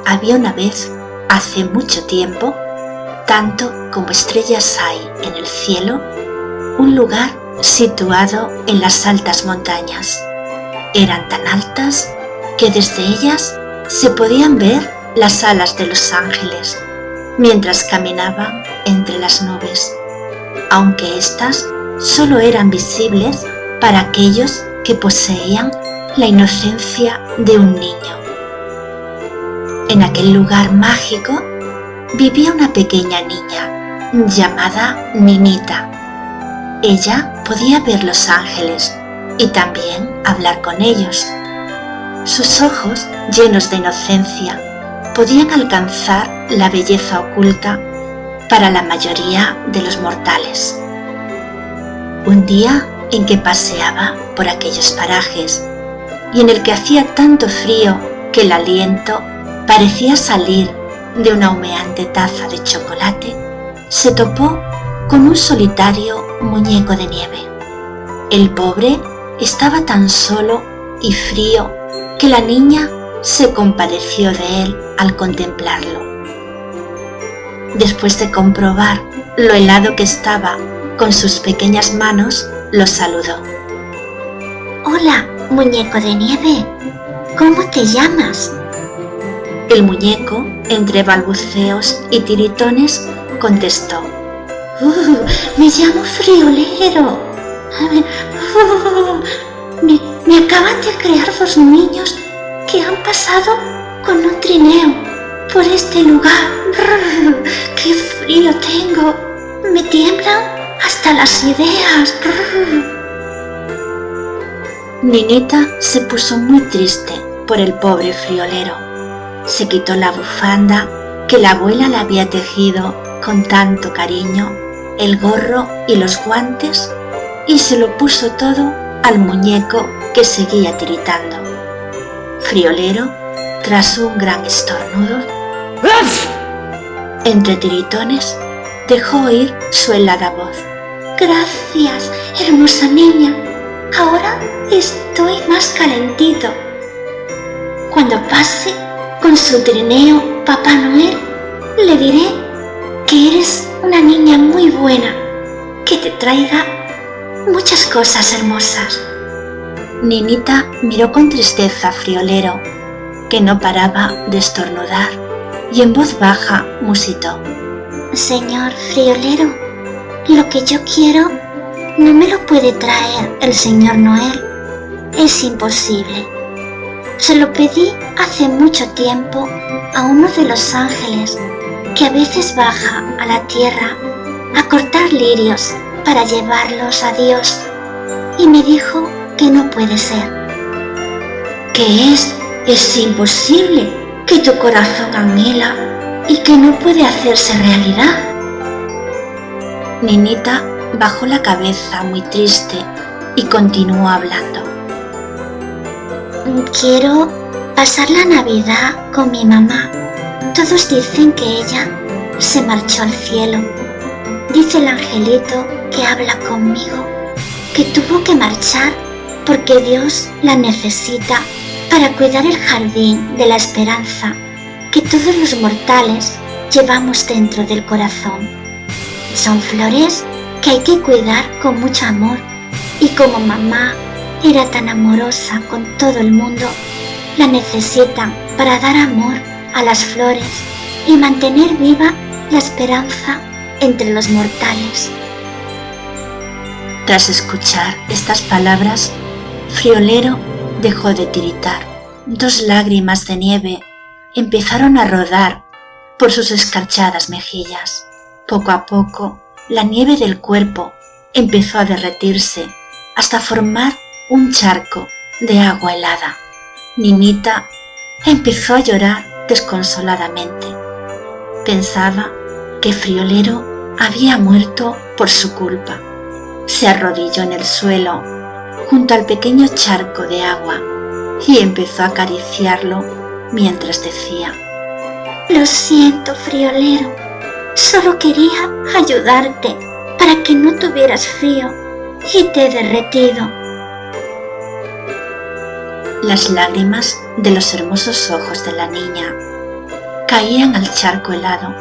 Había una vez, hace mucho tiempo, tanto como estrellas hay en el cielo, un lugar situado en las altas montañas. Eran tan altas que desde ellas se podían ver las alas de los ángeles mientras caminaban entre las nubes, aunque éstas solo eran visibles para aquellos que poseían la inocencia de un niño. En aquel lugar mágico vivía una pequeña niña llamada Ninita. Ella podía ver los ángeles y también hablar con ellos. Sus ojos, llenos de inocencia, podían alcanzar la belleza oculta para la mayoría de los mortales. Un día en que paseaba por aquellos parajes y en el que hacía tanto frío que el aliento parecía salir de una humeante taza de chocolate, se topó con un solitario muñeco de nieve. El pobre estaba tan solo y frío que la niña se compadeció de él al contemplarlo. Después de comprobar lo helado que estaba con sus pequeñas manos, lo saludó. «Hola, muñeco de nieve, ¿cómo te llamas?» El muñeco, entre balbuceos y tiritones, contestó. Me llamo Friolero. Me acaban de crear 2 niños que han pasado con un trineo por este lugar. ¡Qué frío tengo! Me tiemblan hasta las ideas. Ninita se puso muy triste por el pobre friolero. Se quitó la bufanda que la abuela le había tejido con tanto cariño, el gorro y los guantes, y se lo puso todo al muñeco que seguía tiritando. Friolero, tras un gran estornudo, entre tiritones, dejó oír su helada voz. «Gracias, hermosa niña. Ahora estoy más calentito. Cuando pase con su trineo Papá Noel, le diré que eres una niña muy buena, que te traiga muchas cosas hermosas». Ninita miró con tristeza a Friolero, que no paraba de estornudar, y en voz baja musitó. «Señor Friolero, lo que yo quiero no me lo puede traer el señor Noel. Es imposible. Se lo pedí hace mucho tiempo a uno de los ángeles que a veces baja a la tierra a cortar lirios para llevarlos a Dios, y me dijo que no puede ser». «¿Qué es? Es imposible, que tu corazón anhela y que no puede hacerse realidad». Ninita bajó la cabeza muy triste y continuó hablando. «Quiero pasar la Navidad con mi mamá. Todos dicen que ella se marchó al cielo. Dice el angelito que habla conmigo que tuvo que marchar porque Dios la necesita para cuidar el jardín de la esperanza que todos los mortales llevamos dentro del corazón. Son flores que hay que cuidar con mucho amor, y como mamá era tan amorosa con todo el mundo, la necesitan para dar amor a las flores y mantener viva la esperanza entre los mortales». Tras escuchar estas palabras, Friolero dejó de tiritar. 2 lágrimas de nieve empezaron a rodar por sus escarchadas mejillas. Poco a poco, la nieve del cuerpo empezó a derretirse hasta formar un charco de agua helada. Ninita empezó a llorar desconsoladamente. Pensaba que Friolero había muerto por su culpa. Se arrodilló en el suelo junto al pequeño charco de agua y empezó a acariciarlo mientras decía: «Lo siento, Friolero, solo quería ayudarte para que no tuvieras frío y te he derretido». Las lágrimas de los hermosos ojos de la niña caían al charco helado.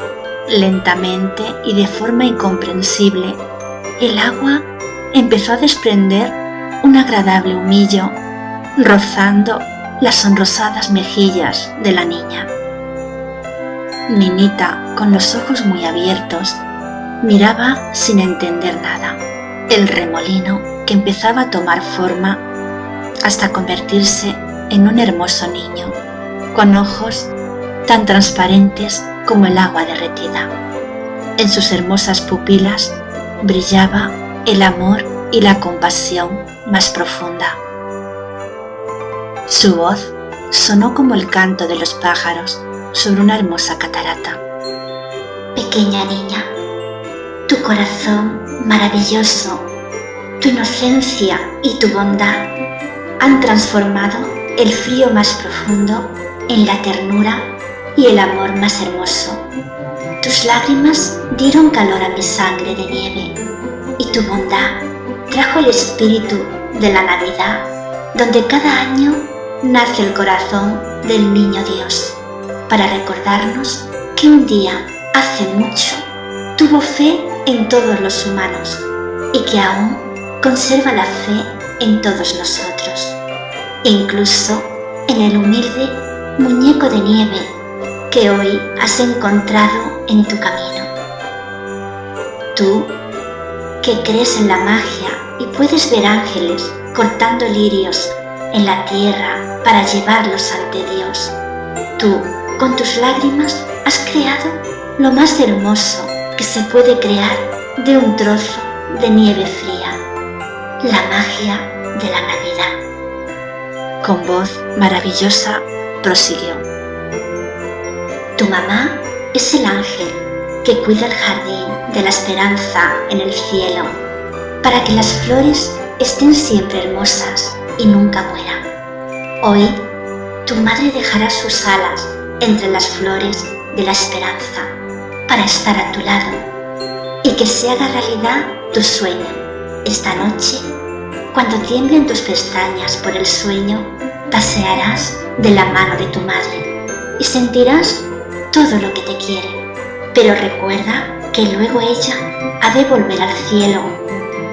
Lentamente y de forma incomprensible, el agua empezó a desprender un agradable humillo, rozando las sonrosadas mejillas de la niña. Ninita, con los ojos muy abiertos, miraba sin entender nada el remolino que empezaba a tomar forma hasta convertirse en un hermoso niño, con ojos tan transparentes como el agua derretida. En sus hermosas pupilas brillaba el amor y la compasión más profunda. Su voz sonó como el canto de los pájaros sobre una hermosa catarata. Pequeña niña, tu corazón maravilloso, tu inocencia y tu bondad han transformado el frío más profundo en la ternura y el amor más hermoso. Tus lágrimas dieron calor a mi sangre de nieve y tu bondad trajo el espíritu de la Navidad, donde cada año nace el corazón del Niño Dios, para recordarnos que un día, hace mucho, tuvo fe en todos los humanos y que aún conserva la fe en todos nosotros, incluso en el humilde muñeco de nieve que hoy has encontrado en tu camino. Tú, que crees en la magia y puedes ver ángeles cortando lirios en la tierra para llevarlos ante Dios, tú, con tus lágrimas, has creado lo más hermoso que se puede crear de un trozo de nieve fría, la magia de la Navidad. Con voz maravillosa prosiguió. Tu mamá es el ángel que cuida el jardín de la esperanza en el cielo, para que las flores estén siempre hermosas y nunca mueran. Hoy, tu madre dejará sus alas entre las flores de la esperanza para estar a tu lado y que se haga realidad tu sueño. Esta noche, cuando tiemblen tus pestañas por el sueño, pasearás de la mano de tu madre y sentirás todo lo que te quiere, pero recuerda que luego ella ha de volver al cielo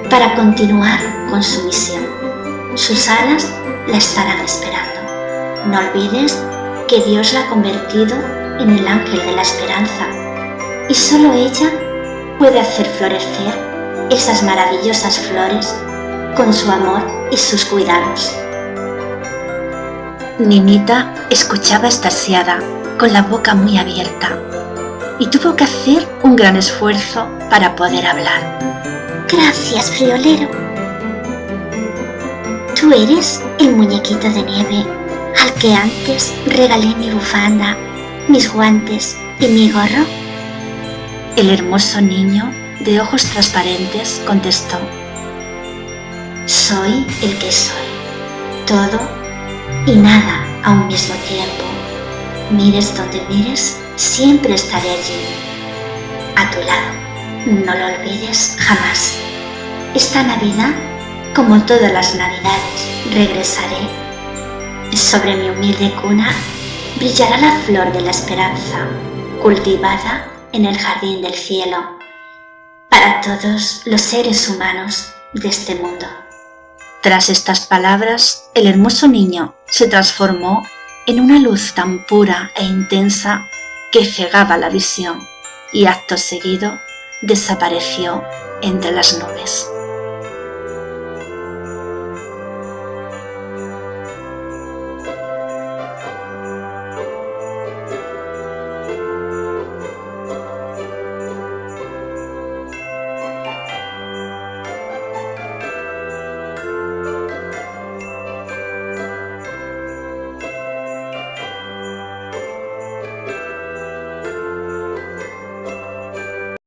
para continuar con su misión. Sus alas la estarán esperando. No olvides que Dios la ha convertido en el ángel de la esperanza y solo ella puede hacer florecer esas maravillosas flores con su amor y sus cuidados. Ninita escuchaba extasiada, con la boca muy abierta, y tuvo que hacer un gran esfuerzo para poder hablar. Gracias, friolero. ¿Tú eres el muñequito de nieve al que antes regalé mi bufanda, mis guantes y mi gorro? El hermoso niño de ojos transparentes contestó. Soy el que soy, todo y nada a un mismo tiempo. Mires donde mires, siempre estaré allí, a tu lado. No lo olvides jamás. Esta Navidad, como todas las Navidades, regresaré. Sobre mi humilde cuna brillará la flor de la esperanza, cultivada en el jardín del cielo, para todos los seres humanos de este mundo. Tras estas palabras, el hermoso niño se transformó en una luz tan pura e intensa que cegaba la visión y acto seguido desapareció entre las nubes.